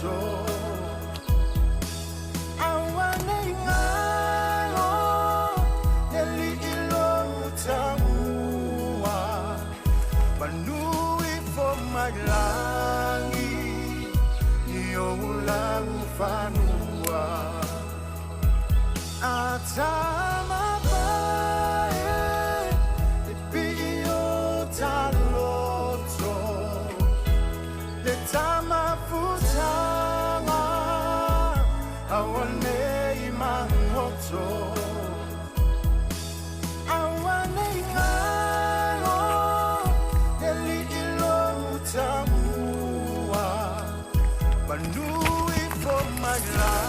moto awane ngalo neli ilotangua manui for my langi yo ulang fanua atama Tama futanga awane imangoto awane ngalo neli ilotangua manui for my life.